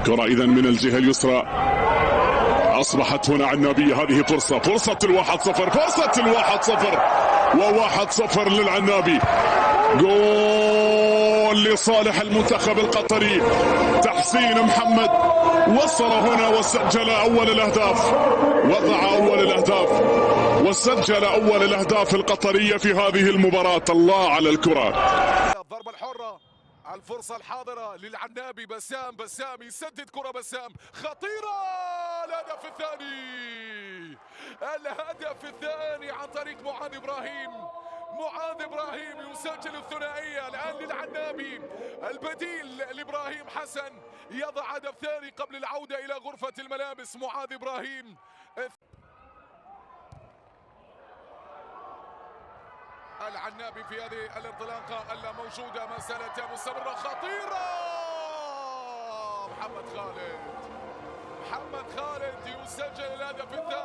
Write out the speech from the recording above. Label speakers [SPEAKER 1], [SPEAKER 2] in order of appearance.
[SPEAKER 1] كرة إذا من الجهة اليسرى، أصبحت هنا عنابية. هذه فرصة الواحد صفر، وواحد صفر للعنابي. جول لصالح المنتخب القطري. تحسين محمد وصل هنا وسجل أول الأهداف، وضع أول الأهداف وسجل أول الأهداف القطرية في هذه المباراة. الله على الكرة.
[SPEAKER 2] الضربة الحرة، الفرصة الحاضرة للعنابي. بسام يسدد كرة، بسام خطيرة. الهدف الثاني عن طريق معاذ إبراهيم يسجل الثنائية الآن للعنابي. البديل لإبراهيم حسن يضع هدف ثاني قبل العودة إلى غرفة الملابس. معاذ إبراهيم. العنابي في هذه الانطلاقة الموجودة ما زالت مستمرة، خطيرة. محمد خالد يسجل الهدف الثاني.